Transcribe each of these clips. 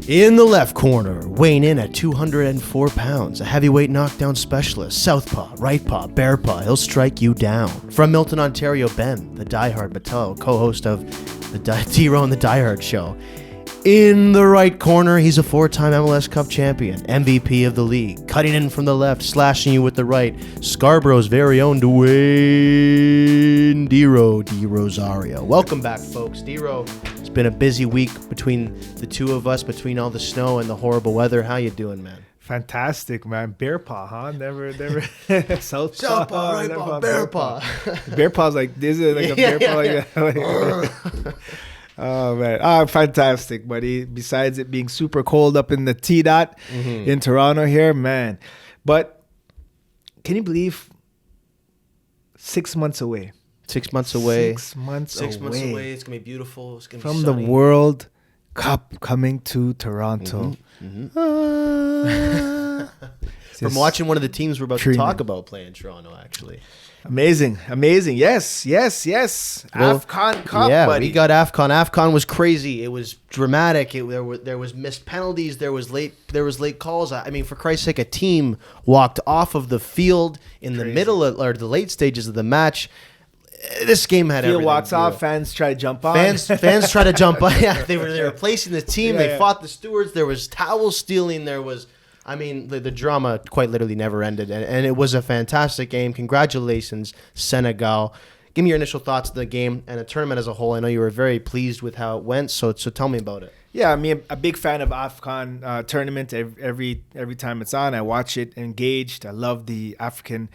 In the left corner, weighing in at 204 pounds, a heavyweight knockdown specialist, southpaw, right paw, bear paw, he'll strike you down. From Milton, Ontario, Ben, the diehard Botelho, co-host of the DeRo and the Diehard show. In the right corner, he's a four-time MLS Cup champion, MVP of the league, cutting in from the left, slashing you with the right, Scarborough's very own Dwayne, DeRo di Rosario. Welcome back, folks. DeRo, it's been a busy week between the two of us, between all the snow and the horrible weather. How you doing, man? Fantastic, man. Bear paw, huh? Never. Southpaw, right paw, bear paw. Bear paw's like this is like a bear paw. Like oh man, fantastic, buddy. Besides it being super cold up in the T-Dot in Toronto here, man. But can you believe 6 months away? 6 months away. 6 months away. 6 months away. It's gonna be beautiful. It's gonna be from sunny. the World Cup coming to Toronto. From watching one of the teams we're about to talk about play in Toronto, actually. Amazing. Yes. Well, AFCON Cup, yeah, buddy. we got AFCON. AFCON was crazy. It was dramatic. There was missed penalties. There was late calls. I mean, for Christ's sake, a team walked off of the field in the middle or the late stages of the match. This game had everything. Field walks off. Fans try to jump on. Fans try to jump on. Yeah, they were replacing the team. They fought the stewards. There was towel stealing. There was. I mean, the drama quite literally never ended, and it was a fantastic game. Congratulations, Senegal. Give me your initial thoughts of the game and the tournament as a whole. I know you were very pleased with how it went, so tell me about it. Yeah, I mean, a big fan of AFCON tournament. Every time it's on, I watch it engaged. I love the African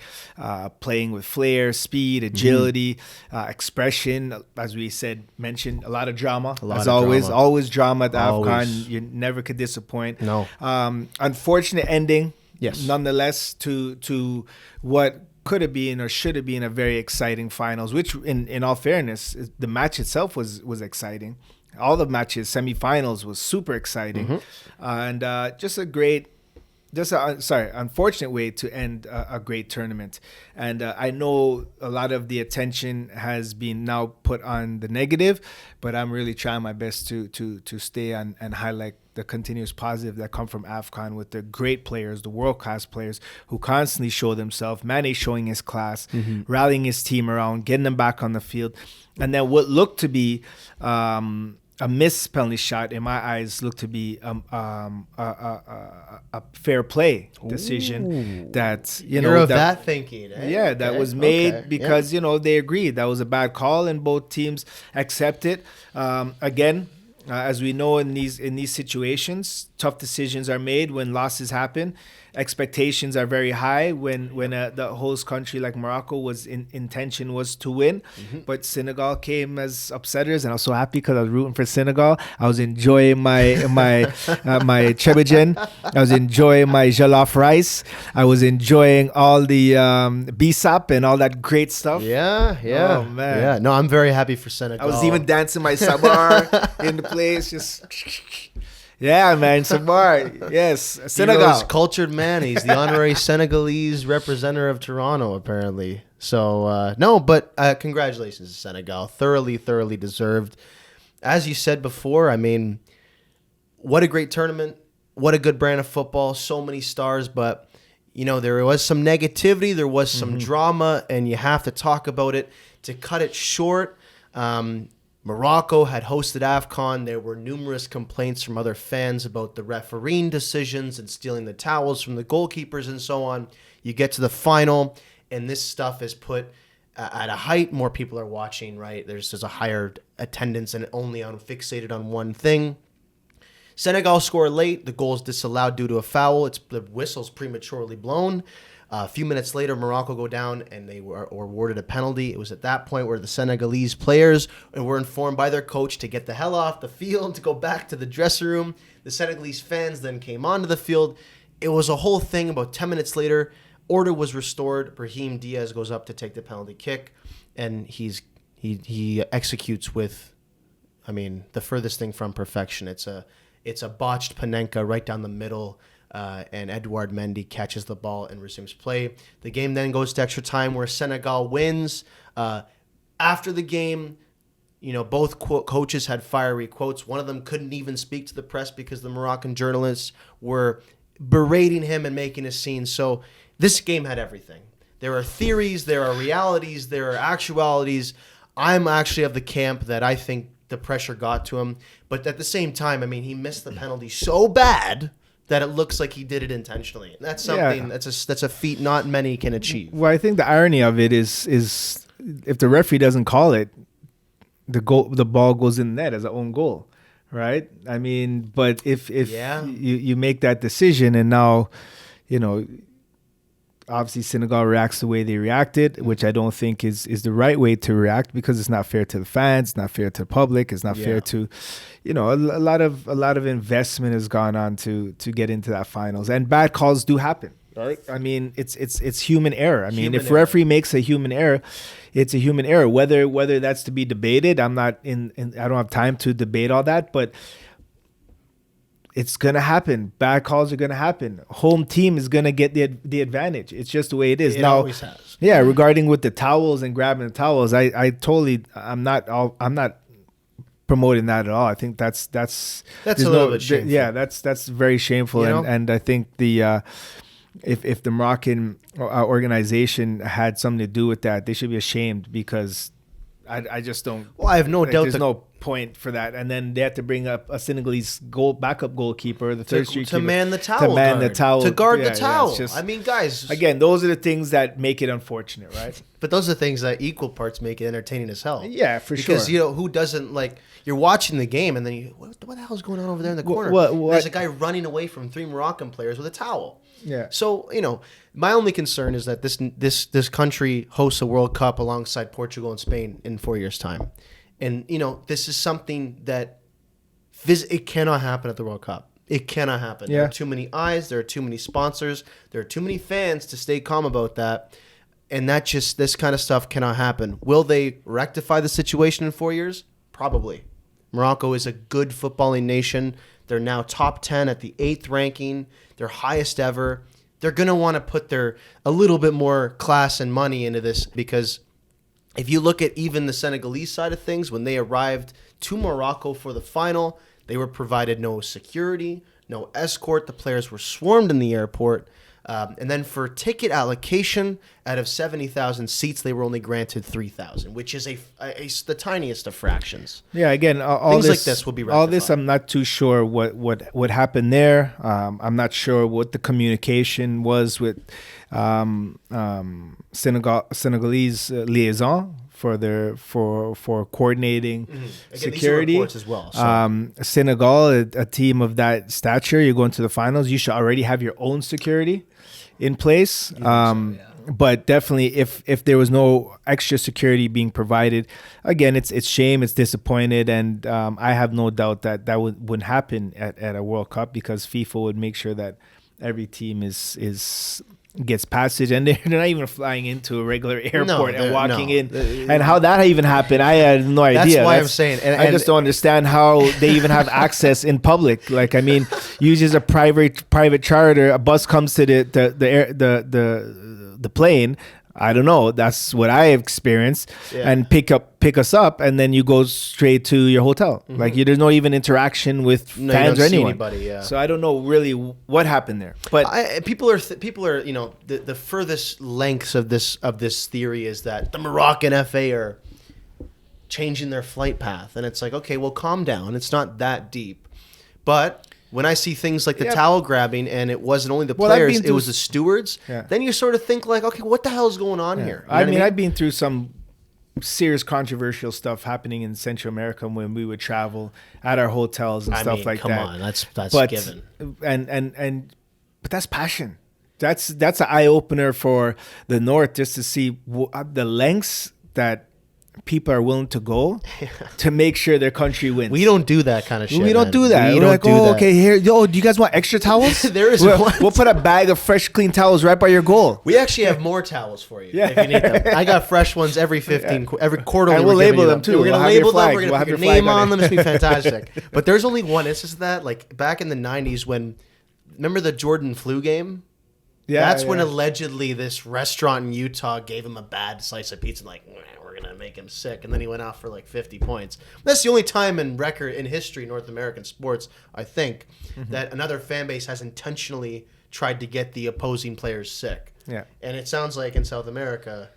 playing with flair, speed, agility, expression. As we mentioned, a lot of drama. Always drama at AFCON. You never could disappoint. No. Unfortunate ending. Yes. Nonetheless, to what could have been or should have been a very exciting finals, which in all fairness, the match itself was exciting. All the matches, semifinals was super exciting, and unfortunate way to end a great tournament. And I know a lot of the attention has been now put on the negative, but I'm really trying my best to stay and highlight the continuous positive that come from AFCON with the great players, the world-class players who constantly show themselves. Mane showing his class, rallying his team around, getting them back on the field. And then what looked to be a missed penalty shot, in my eyes, looked to be a fair play decision. Ooh. That You're of that thinking, eh? Yeah, that was made because they agreed that was a bad call, and both teams accept it. Again, as we know in these situations, tough decisions are made when losses happen. Expectations are very high when the host country like Morocco was intention was to win, but Senegal came as upsetters, and I was so happy because I was rooting for Senegal. I was enjoying my my Trebigen. I was enjoying my jollof rice. I was enjoying all the bisap and all that great stuff. Yeah. Oh man. Yeah. No, I'm very happy for Senegal. I was even dancing my sabar in the place, just. Yeah, man, Sabar. Yes, Senegal. He's a cultured man. He's the honorary Senegalese representative of Toronto, apparently. So, but congratulations to Senegal. Thoroughly deserved. As you said before, I mean, what a great tournament. What a good brand of football. So many stars, but, there was some negativity. There was some drama, and you have to talk about it. To cut it short, Morocco had hosted AFCON. There were numerous complaints from other fans about the refereeing decisions and stealing the towels from the goalkeepers and so on. You get to the final, and this stuff is put at a height. More people are watching, right? There's a higher attendance and only fixated on one thing. Senegal score late. The goal is disallowed due to a foul. The whistle's prematurely blown. A few minutes later, Morocco go down, and they were awarded a penalty. It was at that point where the Senegalese players were informed by their coach to get the hell off the field, to go back to the dressing room. The Senegalese fans then came onto the field. It was a whole thing. About 10 minutes later, order was restored. Brahim Diaz goes up to take the penalty kick, and he executes with, the furthest thing from perfection. It's a botched Panenka right down the middle. And Edouard Mendy catches the ball and resumes play. The game then goes to extra time where Senegal wins. After the game, both coaches had fiery quotes. One of them couldn't even speak to the press because the Moroccan journalists were berating him and making a scene. So this game had everything. There are theories, there are realities, there are actualities. I'm actually of the camp that I think the pressure got to him. But at the same time, I mean, he missed the penalty so bad that it looks like he did it intentionally. And that's something that's a feat not many can achieve. Well, I think the irony of it is if the referee doesn't call it, the ball goes in the net as an own goal, right? I mean, but if you make that decision and now, obviously Senegal reacts the way they reacted, which I don't think is the right way to react because it's not fair to the fans, it's not fair to the public, it's not fair to, a lot of investment has gone on to get into that finals, and bad calls do happen. Right. I mean, it's human error. I mean, if referee makes a human error, it's a human error. Whether that's to be debated, I don't have time to debate all that, but it's gonna happen. Bad calls are gonna happen. Home team is gonna get the advantage. It's just the way it is. It always has. Yeah. Regarding with the towels and grabbing the towels, I'm not promoting that at all. I think that's a little bit shameful. Yeah, that's very shameful, and I think the. If the Moroccan organization had something to do with that, they should be ashamed because I just don't. Well, I have no doubt. There's no point for that, and then they have to bring up a Senegalese backup goalkeeper, the third street to keeper, man the towel, to guard the towel. I mean, guys. Again, those are the things that make it unfortunate, right? But those are things that equal parts make it entertaining as hell. Yeah, for sure. Because who doesn't like? You're watching the game, and then what the hell is going on over there in the corner? There's a guy running away from 3 Moroccan players with a towel. Yeah. So, my only concern is that this country hosts a World Cup alongside Portugal and Spain in 4 years' time. And, this is something that it cannot happen at the World Cup. It cannot happen. Yeah. There are too many eyes. There are too many sponsors. There are too many fans to stay calm about that. And this kind of stuff cannot happen. Will they rectify the situation in 4 years? Probably. Morocco is a good footballing nation. They're now top 10 at the 8th ranking. They're highest ever. They're going to want to put a little bit more class and money into this because if you look at even the Senegalese side of things, when they arrived to Morocco for the final, they were provided no security, no escort. The players were swarmed in the airport. And then for ticket allocation, out of 70,000 seats, they were only granted 3,000, which is the tiniest of fractions. Yeah, again, all things this, like this will be rectified. All this, I'm not too sure what happened there. I'm not sure what the communication was with Senegalese liaison for coordinating security. These are reports as well. So. Senegal, a team of that stature, you go into the finals, you should already have your own security in place. But definitely, if there was no extra security being provided, again, it's shame, it's disappointed, and I have no doubt that wouldn't happen at a World Cup because FIFA would make sure that every team gets passage, and they're not even flying into a regular airport and walking in. And how that even happened, I had no idea. That's why I'm saying. And I just don't understand how they even have access in public. Like, I mean, uses a private charter, a bus comes to the plane. I don't know. That's what I experienced, and pick us up, and then you go straight to your hotel. Mm-hmm. Like there's no even interaction with fans or anyone. Anybody, So I don't know really what happened there. But people are the furthest lengths of this theory is that the Moroccan FA are changing their flight path, and it's like, okay, well, calm down. It's not that deep, but. When I see things like the towel grabbing and it wasn't only the players, it was the stewards, then you sort of think like, okay, what the hell is going on here? I mean, I've been through some serious controversial stuff happening in Central America when we would travel at our hotels and stuff like that. Come on, that's given. But that's passion. That's an eye opener for the North just to see the lengths that people are willing to go to make sure their country wins. We don't do that kind of shit. We don't do that. We're like, okay, here, do you guys want extra towels? We'll put a bag of fresh, clean towels right by your goal. We actually have more towels for you if you need them. I got fresh ones every quarter. And we'll label them too. We're going to label them. We're going to put your name on them. It's going to be fantastic. But there's only one instance of that. Like back in the 90s when, remember the Jordan flu game? That's when allegedly this restaurant in Utah gave him a bad slice of pizza. Like, we're gonna make him sick, and then he went out for like 50 points. That's the only time in history, North American sports, I think, that another fan base has intentionally tried to get the opposing players sick. Yeah, and it sounds like in South America,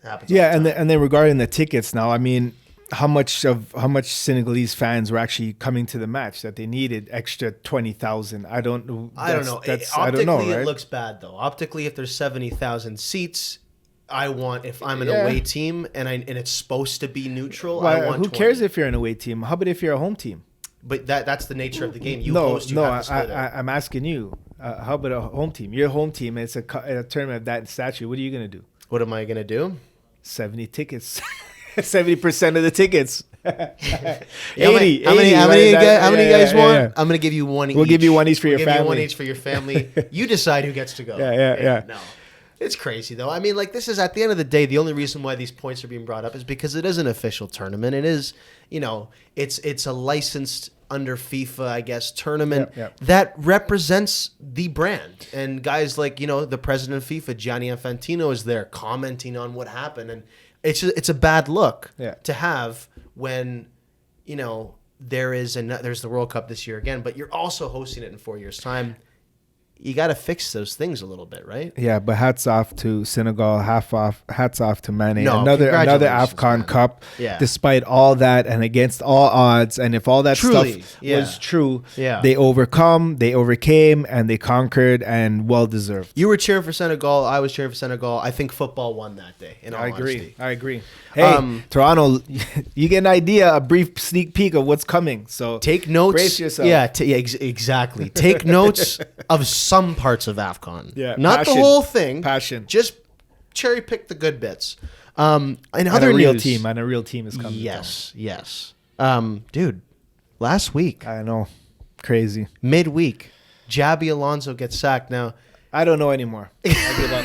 it happens. Yeah, and then regarding the tickets now, I mean, how much Senegalese fans were actually coming to the match that they needed extra 20,000? I don't know. Optically, it looks bad though. Optically, if there's 70,000 seats, if I'm an away team and it's supposed to be neutral, I want. Who 20. cares if you're an away team? How about if you're a home team? But that's the nature of the game. I'm asking you. How about a home team? You're a home team, and it's a tournament of that stature. What are you gonna do? What am I gonna do? 70 tickets. 70% of the tickets. 80. How many guys want? Yeah. I'm gonna give you one each. We'll give you one each for your family. Give you one each for your family. You decide who gets to go. Yeah. No. It's crazy though. I mean, like, this is, at the end of the day, the only reason why these points are being brought up is because it is an official tournament. It is, it's a licensed under FIFA, I guess, tournament that represents the brand. And guys like, the president of FIFA, Gianni Infantino, is there commenting on what happened. And it's a bad look to have when, there's the World Cup this year again, but you're also hosting it in 4 years' time. You got to fix those things a little bit, right? Yeah, but hats off to Senegal, hats off to Mane. No, another AFCON Cup, despite all that and against all odds. And if all that stuff was true, they overcame, and they conquered, and well-deserved. You were cheering for Senegal. I was cheering for Senegal. I think football won that day, in all honesty. I agree. Hey, Toronto, you get an idea, a brief sneak peek of what's coming. So take notes. Brace yourself. Yeah, exactly. Take notes of some parts of AFCON. Yeah, not the whole thing. Passion. Just cherry pick the good bits. And other real team, and a real team is coming. Yes. Dude, last week. I know, crazy. Midweek, Xabi Alonso gets sacked. Now, I don't know anymore. I give up.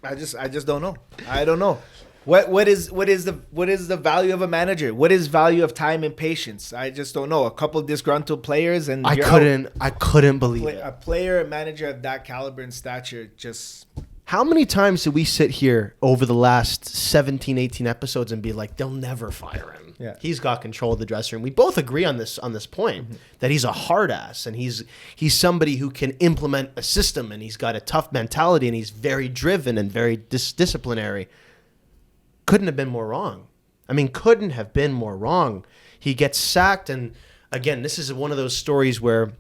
I just don't know. I don't know. What is the value of a manager? What is value of time and patience? I just don't know. A couple of disgruntled players, and I couldn't believe it. A player, a manager of that caliber and stature, just. How many times did we sit here over the last 17, 18 episodes and be like, they'll never fire him? Yeah. He's got control of the dressing room. We both agree on this point, that he's a hard ass, and he's somebody who can implement a system, and he's got a tough mentality, and he's very driven and very disciplinary. Couldn't have been more wrong. I mean, couldn't have been more wrong. He gets sacked, and again, this is one of those stories where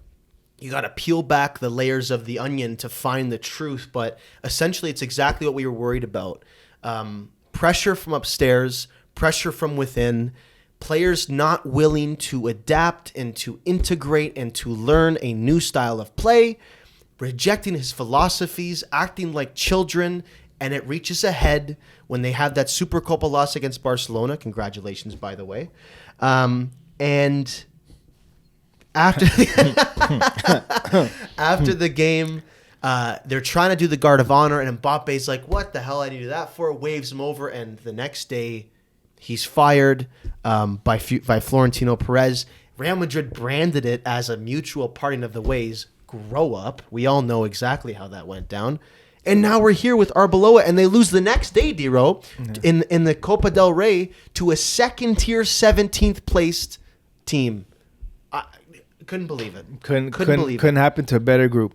you got to peel back the layers of the onion to find the truth, but essentially it's exactly what we were worried about. Pressure from upstairs, pressure from within, players not willing to adapt and to integrate and to learn a new style of play, rejecting his philosophies, acting like children, and it reaches a head when they have that Super Copa loss against Barcelona. Congratulations, by the way. And after the game, they're trying to do the guard of honor, and Mbappe's like, what the hell I need to do that for? Waves him over, and the next day he's fired by Florentino Perez. Real Madrid branded it as a mutual parting of the ways. Grow up. We all know exactly how that went down. And now we're here with Arbeloa, and they lose the next day, DeRo, in the Copa del Rey to a second-tier, 17th placed team. I couldn't believe it. Couldn't happen to a better group.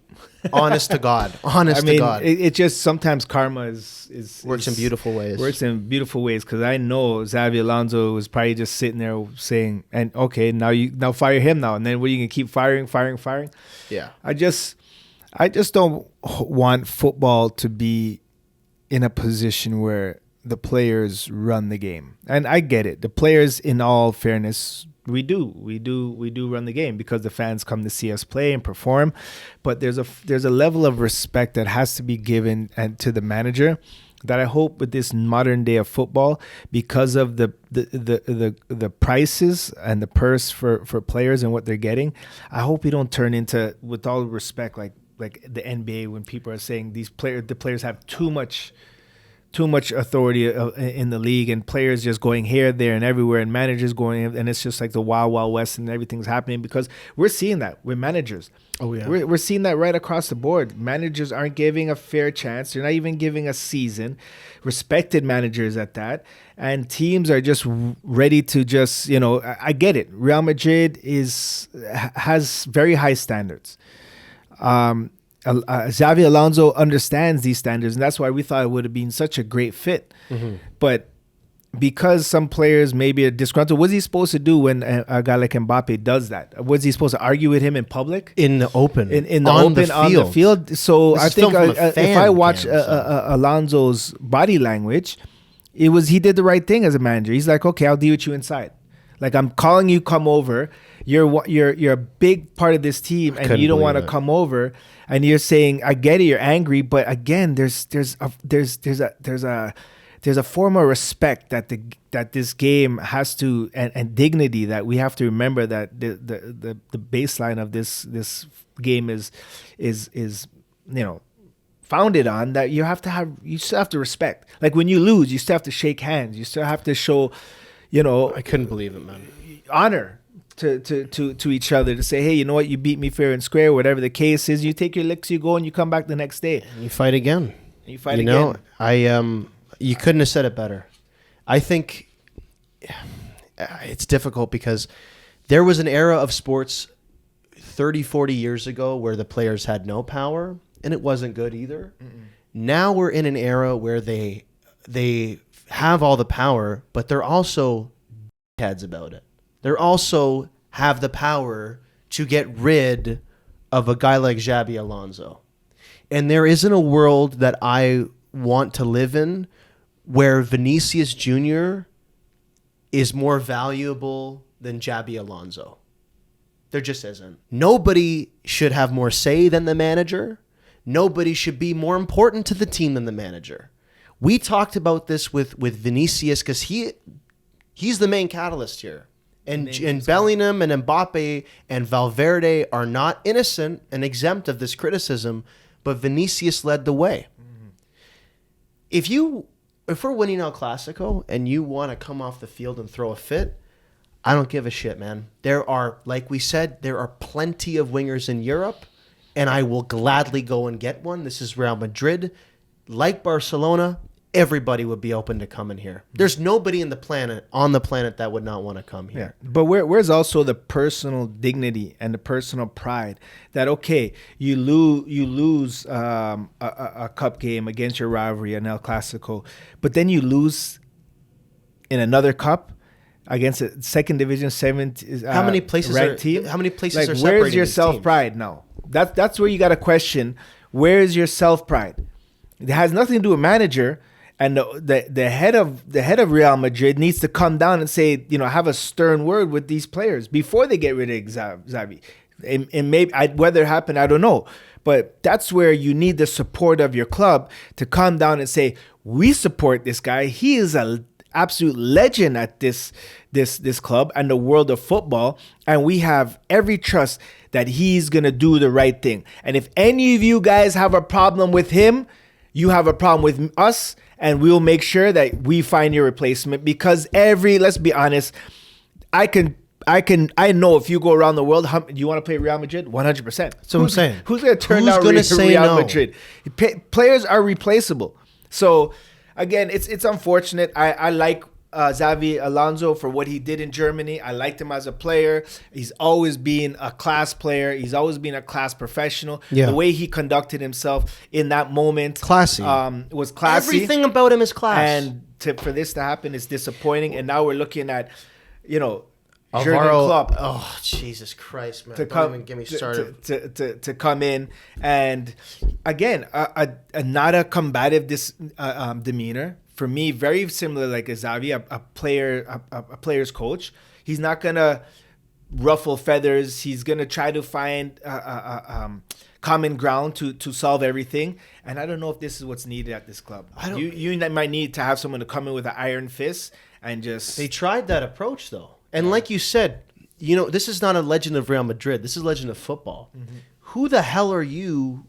Honest to God. To God. It just sometimes karma is works in beautiful ways. Works in beautiful ways, because I know Xavi Alonso was probably just sitting there saying, "And okay, now fire him now, and then what are you gonna keep firing?" Yeah. I just don't want football to be in a position where the players run the game. And I get it. The players, in all fairness, we do run the game because the fans come to see us play and perform. But there's a level of respect that has to be given to the manager that I hope with this modern day of football, because of the prices and the purse for players and what they're getting, I hope we don't turn into, with all respect, like the NBA, when people are saying the players have too much too much authority in the league, and players just going here, there, and everywhere, and managers going, and it's just like the wild, wild west, and everything's happening because we're seeing that with managers. Oh yeah, we're seeing that right across the board. Managers aren't giving a fair chance. They're not even giving a season. Respected managers at that, and teams are just ready to just, you know. I get it. Real Madrid has very high standards. Xavi Alonso understands these standards, and that's why we thought it would have been such a great fit. Mm-hmm. But because some players maybe are disgruntled, what's he supposed to do when a guy like Mbappe does that? Was he supposed to argue with him in public? In the open. In the open, on the field? So I think if I watch Alonso's body language, he did the right thing as a manager. He's like, okay, I'll deal with you inside. Like, I'm calling you, come over. You're a big part of this team, and you don't want to come over. And you're saying, I get it, you're angry, but again, there's a form of respect that this game has to, and dignity that we have to remember, that the baseline of this game is you know, founded on, that you still have to respect. Like, when you lose, you still have to shake hands. You still have to show, you know, I couldn't believe it, man. Honor to each other, to say, hey, you know what, you beat me fair and square, whatever the case is. You take your licks, you go, and you come back the next day. And you fight again. You know, you couldn't have said it better. I think it's difficult because there was an era of sports 30, 40 years ago where the players had no power, and it wasn't good either. Mm-mm. Now we're in an era where they have all the power, but they're also heads about it. They're also have the power to get rid of a guy like Xabi Alonso. And there isn't a world that I want to live in where Vinícius Jr. is more valuable than Xabi Alonso. There just isn't. Nobody should have more say than the manager. Nobody should be more important to the team than the manager. We talked about this with Vinícius because he's the main catalyst here. And Bellingham and Mbappe and Valverde are not innocent and exempt of this criticism, but Vinícius led the way. Mm-hmm. If we're winning El Clasico and you want to come off the field and throw a fit, I don't give a shit, man. There are, like we said, there are plenty of wingers in Europe, and I will gladly go and get one. This is Real Madrid. Like Barcelona, everybody would be open to coming here. There's nobody on the planet that would not want to come here. Yeah. But where's also the personal dignity and the personal pride that, okay, you lose a cup game against your rivalry in El Clasico, but then you lose in another cup against a second division how many places ranked team? How many places like, are separating? Where's your self pride now? That's where you got to question. Where is your self pride? It has nothing to do with manager. And the head of Real Madrid needs to come down and say, you know, have a stern word with these players before they get rid of Xavi. And maybe whether it happened, I don't know. But that's where you need the support of your club to come down and say, we support this guy. He is an absolute legend at this club and the world of football, and we have every trust that he's gonna do the right thing. And if any of you guys have a problem with him, you have a problem with us. And we'll make sure that we find your replacement, because let's be honest, I know if you go around the world, you want to play Real Madrid? 100%. That's what I'm saying. Who's going to turn down Real Madrid? Players are replaceable. So again, it's unfortunate. I like Xavi Alonso for what he did in Germany. I liked him as a player. He's always been a class player. He's always been a class professional. Yeah. The way he conducted himself in that moment, classy, was classy. Everything about him is class. And for this to happen is disappointing. And now we're looking at, you know, Jurgen Klopp. Oh, Jesus Christ, man! Don't even get me started. To come in and again, not a combative demeanor. For me, very similar like a Xavi, a player's coach. He's not gonna ruffle feathers. He's gonna try to find common ground to solve everything. And I don't know if this is what's needed at this club. You might need to have someone to come in with an iron fist and just. They tried that approach though, and like you said, you know, this is not a legend of Real Madrid. This is a legend of football. Mm-hmm. Who the hell are you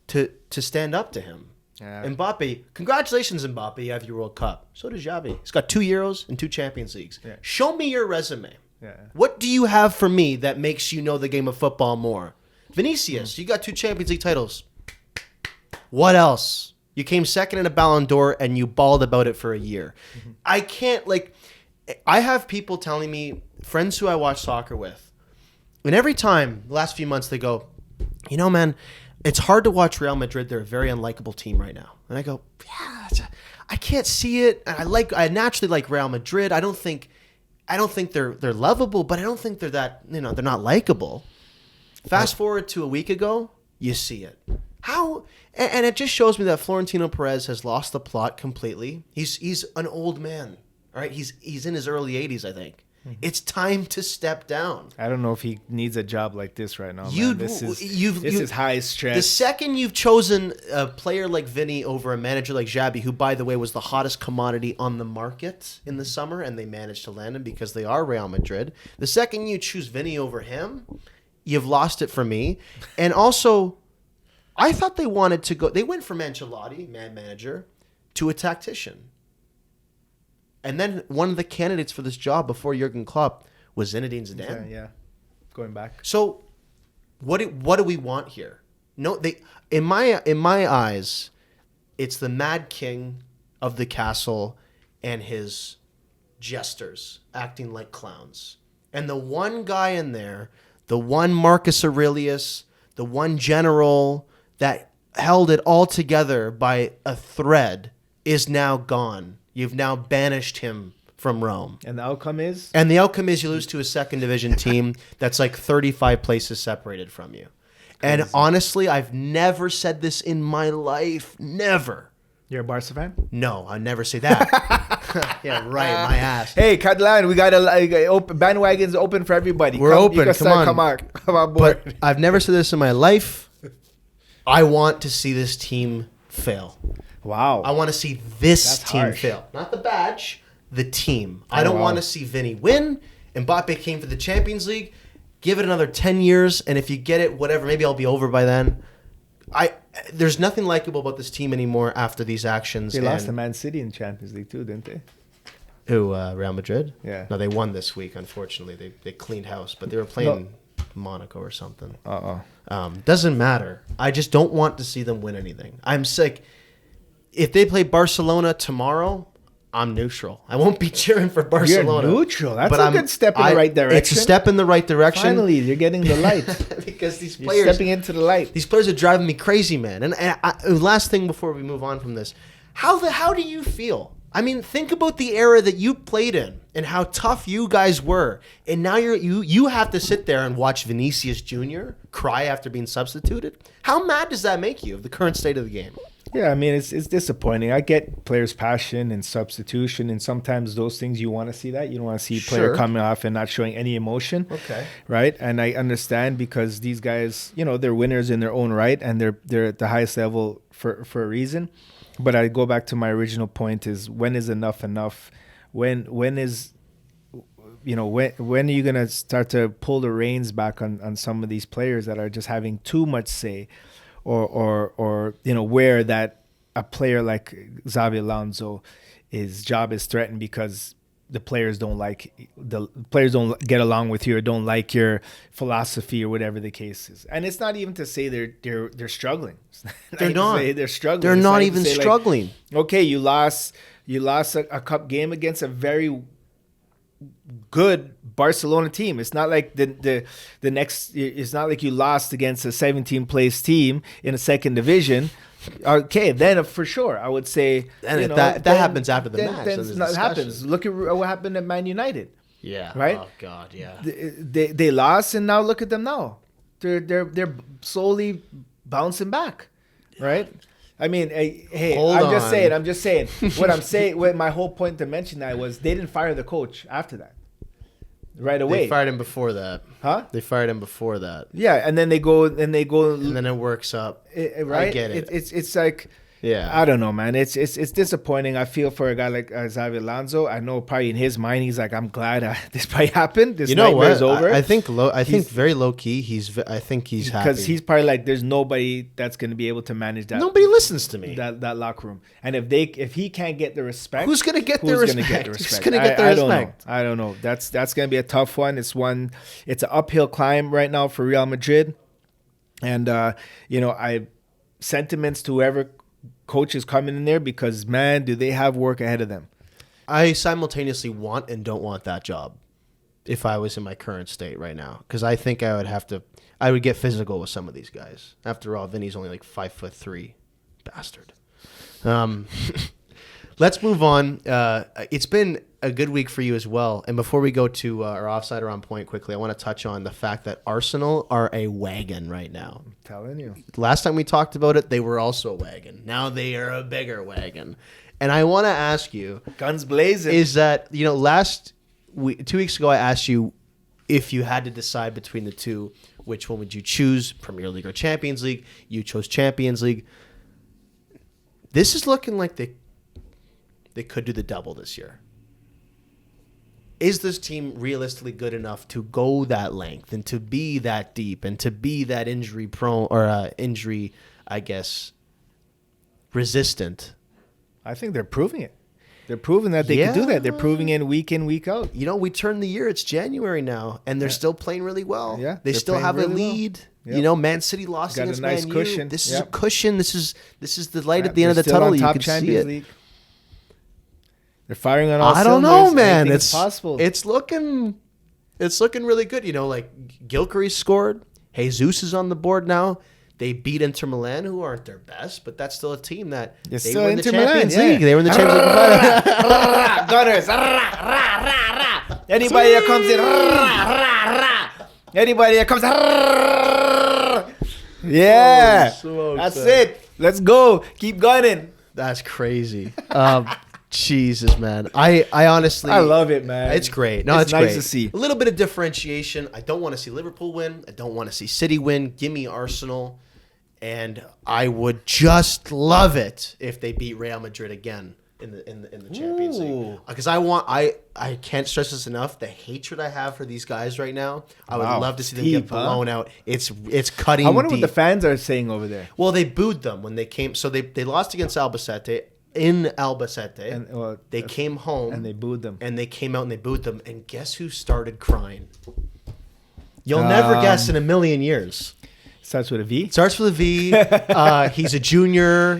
to stand up to him? Yeah. Mbappe, congratulations, Mbappe. You have your World Cup. So does Xavi. He's got 2 Euros and 2 Champions Leagues. Yeah. Show me your resume. Yeah. What do you have for me that makes you know the game of football more? Vinícius, you got 2 Champions League titles. What else? You came second in a Ballon d'Or and you bawled about it for a year. Mm-hmm. I can't, like, I have people telling me, friends who I watch soccer with, and every time, the last few months, they go, you know, man, it's hard to watch Real Madrid. They're a very unlikable team right now. And I go, yeah, I can't see it. I naturally like Real Madrid. I don't think they're lovable, but I don't think they're that, they're not likable. Fast forward to a week ago, you see it. How? And it just shows me that Florentino Perez has lost the plot completely. He's an old man. All right, he's in his early 80s, I think. Mm-hmm. It's time to step down. I don't know if he needs a job like this right now, man. This is high stress. The second you've chosen a player like Vinny over a manager like Xabi, who, by the way, was the hottest commodity on the market in the summer, and they managed to land him because they are Real Madrid. The second you choose Vinny over him, you've lost it for me. And also, I thought they wanted to go. They went from Ancelotti, manager, to a tactician. And then one of the candidates for this job before Jurgen Klopp was Zinedine Zidane. Yeah, going back. So, what do we want here? No, in my eyes, it's the Mad King of the castle and his jesters acting like clowns. And the one guy in there, the one Marcus Aurelius, the one general that held it all together by a thread, is now gone. You've now banished him from Rome. And the outcome is? And the outcome is you lose to a second division team that's like 35 places separated from you. Crazy. And honestly, I've never said this in my life. Never. You're a Barca fan? No, I never say that. Yeah, right, my ass. Hey, Cadlan, we got open bandwagons open for everybody. We're open. Come on. Come on board. But I've never said this in my life. I want to see this team fail. Wow. I want to see this That's team harsh. fail. Not the badge, the team. I don't want to see Vinny win. Mbappe came for the Champions League. Give it another 10 years, and if you get it, whatever, maybe I'll be over by then. There's nothing likable about this team anymore after these actions. They lost to Man City in Champions League too, didn't they? Who, Real Madrid? Yeah. No, they won this week, unfortunately. They cleaned house, but they were playing Monaco or something. Doesn't matter. I just don't want to see them win anything. I'm sick. If they play Barcelona tomorrow, I'm neutral. I won't be cheering for Barcelona. You're neutral. That's a good step in the right direction. It's a step in the right direction. Finally, you're getting the light. Because these you're players... stepping into the light. These players are driving me crazy, man. And last thing before we move on from this. How do you feel? I mean, think about the era that you played in and how tough you guys were. And now you have to sit there and watch Vinícius Jr. cry after being substituted. How mad does that make you of the current state of the game? Yeah, I mean, it's disappointing. I get players' passion and substitution, and sometimes those things you want to see that. You don't want to see a player coming off and not showing any emotion. Okay. Right? And I understand because these guys, they're winners in their own right, and they're at the highest level for a reason. But I go back to my original point is when is enough enough? When are you going to start to pull the reins back on some of these players that are just having too much say? Or where that a player like Xavi Alonso, his job is threatened because the players don't get along with you or don't like your philosophy or whatever the case is. And it's not even to say they're struggling. They're not. They're struggling. They're not even struggling. Okay, you lost a cup game against a very good Barcelona team. It's not like the next. It's not like you lost against a 17th place team in a second division. Okay, then for sure I would say that happens after the match. Then that happens. Look at what happened at Man United. Yeah. Right. Oh God. Yeah. They lost, and now look at them now. They're slowly bouncing back. Right. I mean, hey, I'm just saying. What my whole point to mention that was they didn't fire the coach after that. Right away. They fired him before that. Huh? They fired him before that. Yeah, and then they go and then it works up. Right? I get it. It's like Yeah. I don't know, man. It's disappointing. I feel for a guy like Xavi Alonso. I know probably in his mind he's like, I'm glad this probably happened. This nightmare is over. I think very low key. I think he's happy because he's probably like, there's nobody that's going to be able to manage that. Nobody listens to me. That locker room. And if he can't get the respect, who's going to get the respect? Who's going to get the respect? I don't know. That's going to be a tough one. It's an uphill climb right now for Real Madrid. And sentiments to whoever coach is coming in there, because man, do they have work ahead of them. I simultaneously want and don't want that job if I was in my current state right now, because I think I would get physical with some of these guys. After all, Vinny's only like 5'3", bastard. Let's move on. It's been a good week for you as well. And before we go to our offside or on point quickly, I want to touch on the fact that Arsenal are a wagon right now. I'm telling you. Last time we talked about it, they were also a wagon. Now they are a bigger wagon. And I want to ask you, guns blazing, is that, 2 weeks ago I asked you if you had to decide between the two, which one would you choose, Premier League or Champions League? You chose Champions League. This is looking like they could do the double this year. Is this team realistically good enough to go that length and to be that deep and to be that injury prone or injury, I guess, resistant? I think they're proving it. They're proving that they can do that. They're proving it week in, week out. We turn the year. It's January now, and they're still playing really well. Yeah, they still have a lead. Well. Yep. Man City lost against Man U. Got a nice cushion. This is a cushion. This is the light at the end of the tunnel. You can see it. League. They're firing on all cylinders. I don't know, man. It's possible. It's looking really good. Gilchrist scored. Jesus is on the board now. They beat Inter Milan, who aren't their best, but that's still a team that they were in the Champions League. They were in the Champions League. Gunners. Anybody that comes in. Anybody that comes. Yeah. That's it. Let's go. Keep gunning. That's crazy. Jesus, man. I honestly... I love it, man. It's great. No, it's nice great to see. A little bit of differentiation. I don't want to see Liverpool win. I don't want to see City win. Give me Arsenal. And I would just love it if they beat Real Madrid again in the Champions League. Because I can't stress this enough. The hatred I have for these guys right now. I would love to see them get blown out. It's cutting I wonder deep. what the fans are saying over there. Well, they booed them when they came. So they lost against Albacete. In Albacete, and, they came home and they booed them. And they came out and they booed them. And guess who started crying? You'll never guess in a million years. Starts with a V? Starts with a V. He's a junior.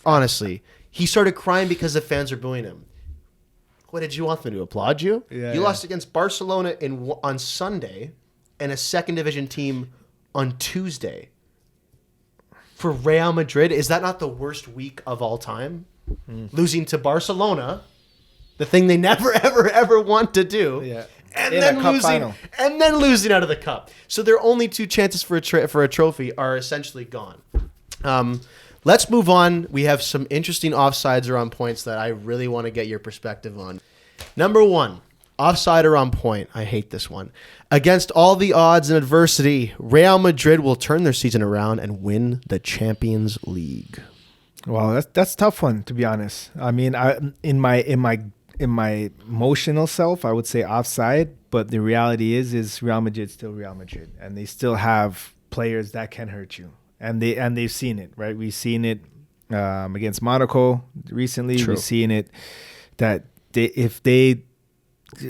Honestly, he started crying because the fans are booing him. What did you want them to applaud you? You lost against Barcelona on Sunday and a second division team on Tuesday. For Real Madrid, is that not the worst week of all time? Losing to Barcelona, the thing they never, ever, ever want to do, and then losing out of the cup. So their only two chances for a trophy are essentially gone. Let's move on. We have some interesting offsides or on points that I really want to get your perspective on. Number one, offside or on point. I hate this one. Against all the odds and adversity, Real Madrid will turn their season around and win the Champions League. Well, that's a tough one, to be honest. I mean, in my emotional self, I would say offside, but the reality is Real Madrid still Real Madrid, and they still have players that can hurt you, and they've seen it, right? We've seen it against Monaco recently. True. We've seen it that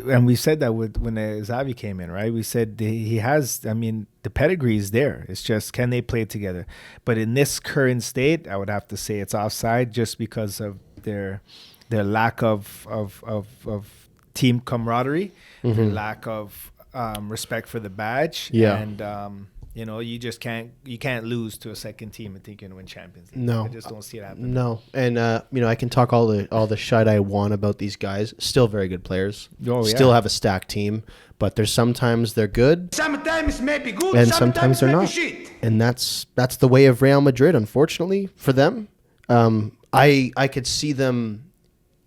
and we said that when Xavi came in, right? We said he has, the pedigree is there. It's just, can they play together? But in this current state, I would have to say it's offside just because of their lack of team camaraderie, their lack of respect for the badge. Yeah. And, you can't lose to a second team and think you're going to win Champions League. No. I just don't see it happening. No. And, I can talk all the shite I want about these guys. Still very good players. Still have a stacked team. But there's sometimes they're good. Sometimes maybe good, and sometimes they're not. Shit. And that's the way of Real Madrid, unfortunately, for them. I could see them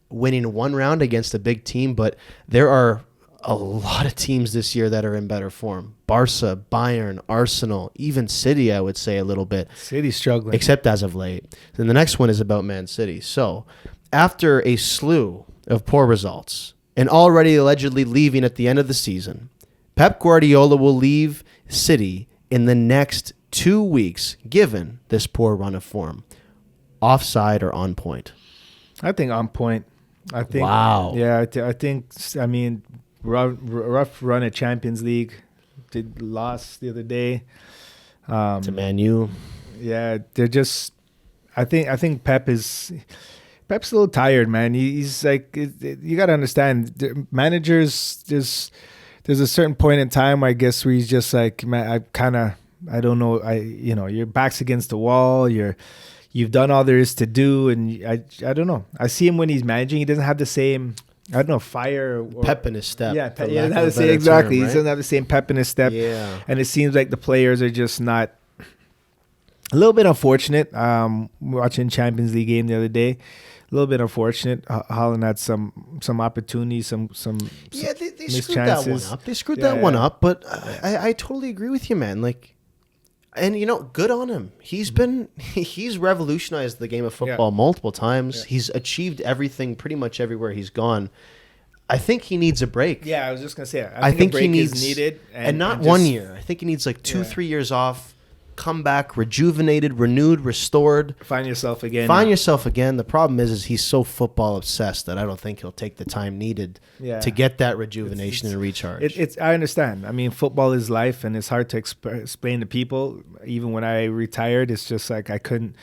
winning one round against a big team, but there are a lot of teams this year that are in better form. Barca, Bayern, Arsenal, even City, I would say a little bit. City's struggling. Except as of late. Then the next one is about Man City. So after a slew of poor results and already allegedly leaving at the end of the season, Pep Guardiola will leave City in the next 2 weeks, given this poor run of form. Offside or on point? I think on point. I think. Wow. Yeah, I think. I mean, rough run at Champions League. Did lost the other day. To Man U. Yeah, they're just. I think Pep's a little tired, man. He's like, you got to understand, managers. There's a certain point in time, I guess, where he's just like, man, I don't know. Your back's against the wall. You've done all there is to do, and I don't know. I see him when he's managing. He doesn't have the same, I don't know, fire or pep in his step. Yeah, he doesn't have the same, exactly. Term, right? He doesn't have the same pep in his step. Yeah, and it seems like the players are just not. A little bit unfortunate. Watching Champions League game the other day, a little bit unfortunate. Holland had some opportunities, some they screwed that one up. They screwed that one up, but I totally agree with you, man. Like. And, good on him. He's revolutionized the game of football multiple times. Yeah. He's achieved everything pretty much everywhere he's gone. I think he needs a break. Yeah, I was just going to say, I think a break is needed. And not 1 year. I think he needs like 2-3 years off, come back, rejuvenated, renewed, restored. Find yourself again. The problem is he's so football obsessed that I don't think he'll take the time needed to get that rejuvenation and recharge. I understand. I mean, football is life, and it's hard to explain to people. Even when I retired, it's just like I couldn't.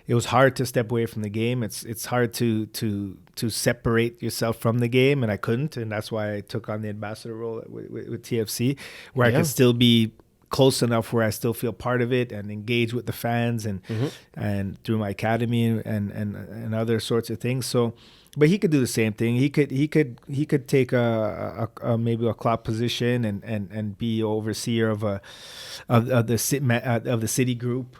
It was hard to step away from the game. It's hard to separate yourself from the game, and I couldn't, and that's why I took on the ambassador role with TFC, where I could still be close enough where I still feel part of it and engage with the fans and through my academy and other sorts of things. So, but he could do the same thing. He could take a maybe a Klopp position and be overseer of the city group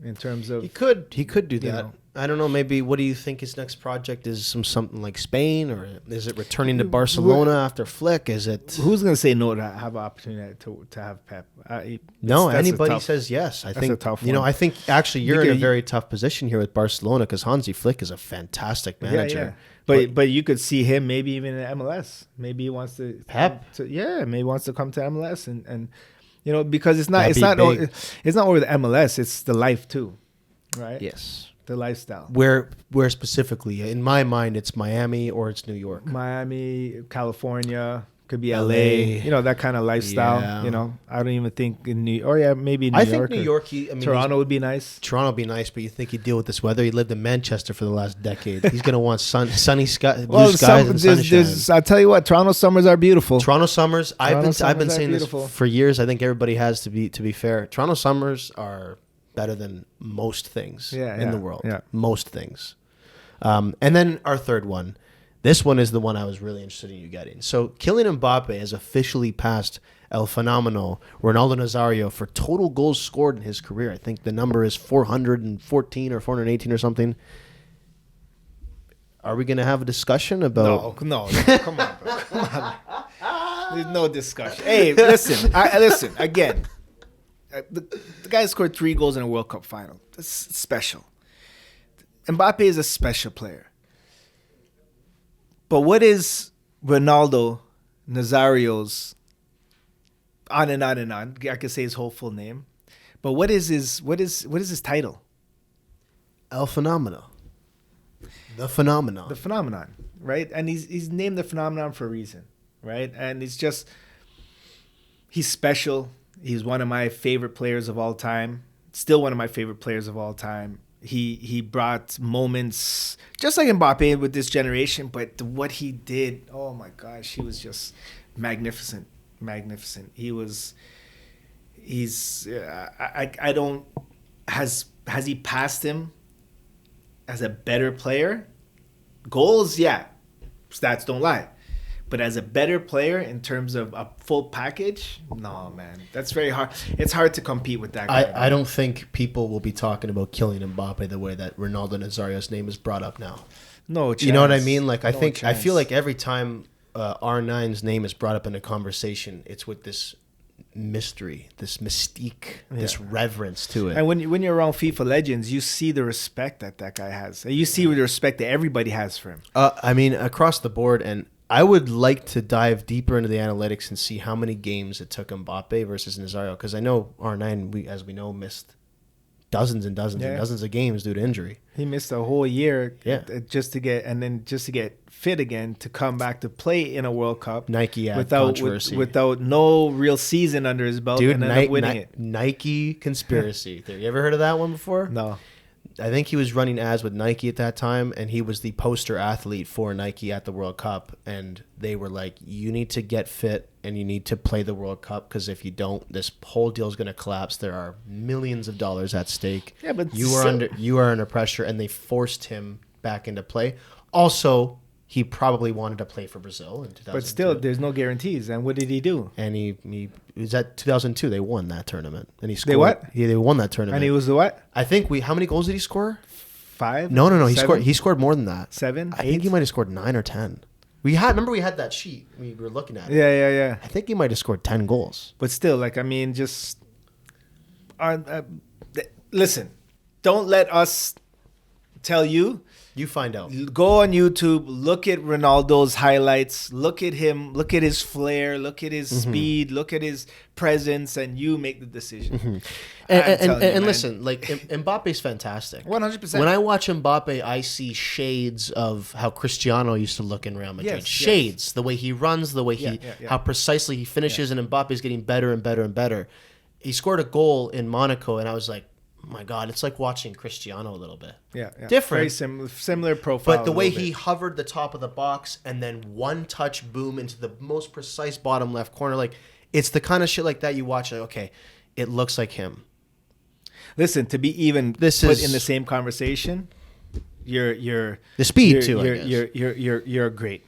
in terms of he could do that. I don't know. Maybe what do you think his next project is? Something like Spain, or is it returning to Barcelona after Flick? Is it? Who's going to say no to have an opportunity to have Pep? Anybody says yes. I think a tough one. I think actually you're in a very tough position here with Barcelona because Hansi Flick is a fantastic manager. Yeah. But you could see him maybe even in MLS. Maybe he wants to Pep. Maybe wants to come to MLS and because it's not over the MLS. It's the life too, right? Yes. The lifestyle. Where specifically? In my mind, it's Miami or it's New York. Miami, California, could be LA. That kind of lifestyle. Yeah. I don't even think in New York. Oh yeah, maybe New York. I think New York. Toronto would be nice. Toronto would be nice, but you think he'd deal with this weather? He lived in Manchester for the last decade. He's gonna want sunny sky, blue skies, and sunshine. I'll tell you what, Toronto summers are beautiful. Toronto summers. I've been saying this for years. I think everybody has to be fair. Toronto summers are better than most things in the world. Yeah. Most things. And then our third one. This one is the one I was really interested in you getting. So Kylian Mbappe has officially passed El Fenomeno, Ronaldo Nazario, for total goals scored in his career. I think the number is 414 or 418 or something. Are we going to have a discussion about... No, come on, bro. Come on. There's no discussion. Hey, listen, again. The guy scored 3 goals in a World Cup final. That's special. Mbappe is a special player. But what is Ronaldo Nazario's on and on and on? I could say his whole full name. But what is his title? El Fenomeno. The Phenomenon. The Phenomenon, right? And he's named the Phenomenon for a reason, right? And he's special. He's one of my favorite players of all time. Still one of my favorite players of all time. He brought moments just like Mbappe with this generation, but what he did, oh my gosh, he was just magnificent. Has he passed him as a better player? Goals, yeah. Stats don't lie. But as a better player in terms of a full package, no, man. That's very hard. It's hard to compete with that guy. I don't think people will be talking about Kylian Mbappe the way that Ronaldo Nazario's name is brought up now. No chance. You know what I mean? Like I feel like every time R9's name is brought up in a conversation, it's with this mystery, this mystique, this reverence to it. And when you're around FIFA legends, you see the respect that guy has. And you see the respect that everybody has for him. I mean, across the board, and I would like to dive deeper into the analytics and see how many games it took Mbappe versus Nazário, because I know R9, as we know, missed dozens and dozens and dozens of games due to injury. He missed a whole year just to get fit again to come back to play in a World Cup. Nike without no real season under his belt, dude, and end up winning it. Nike conspiracy theory. You ever heard of that one before? No. I think he was running ads with Nike at that time, and he was the poster athlete for Nike at the World Cup. And they were like, you need to get fit and you need to play the World Cup, because if you don't, this whole deal is going to collapse. There are millions of dollars at stake. Yeah, but you are under pressure, and they forced him back into play. Also, he probably wanted to play for Brazil in 2002. But still, there's no guarantees. And what did he do? And he was at 2002. They won that tournament, and he scored. They what? Yeah, they won that tournament. And he was the what? I think how many goals did he score? 5? No. Seven? He scored more than that. 7? I think he might have scored 9 or 10. Remember we had that sheet. We were looking at it. Yeah. I think he might have scored 10 goals. But still, just listen. Don't let us tell you. You find out. Go on YouTube, look at Ronaldo's highlights, look at him, look at his flair, look at his speed, look at his presence, and you make the decision. And listen, Mbappe's fantastic. 100%. When I watch Mbappe, I see shades of how Cristiano used to look in Real Madrid. Shades. The way he runs, the way how precisely he finishes, and Mbappe's getting better and better and better. He scored a goal in Monaco, and I was like, oh my God, it's like watching Cristiano a little bit. Yeah. Different. Very similar profile. But the way he hovered the top of the box and then one touch boom into the most precise bottom left corner, it's the kind of shit like that you watch, okay, it looks like him. Listen, to be even put in the same conversation, you're the speed you're great,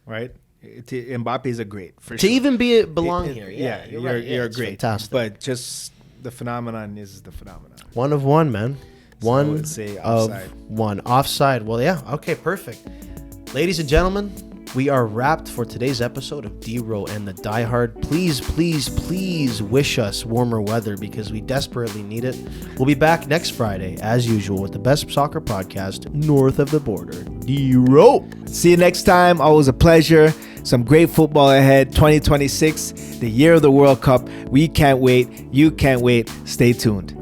right? Mbappe's a great for to sure. even belong here. You're great. Fantastic. But just the phenomenon is the phenomenon. One of one, man. One I would say offside. Of one. Offside. Well, yeah. Okay, perfect. Ladies and gentlemen, we are wrapped for today's episode of DeRo and the Diehard. Please, please, please wish us warmer weather, because we desperately need it. We'll be back next Friday, as usual, with the best soccer podcast north of the border. DeRo. See you next time. Always a pleasure. Some great football ahead. 2026, the year of the World Cup. We can't wait. You can't wait. Stay tuned.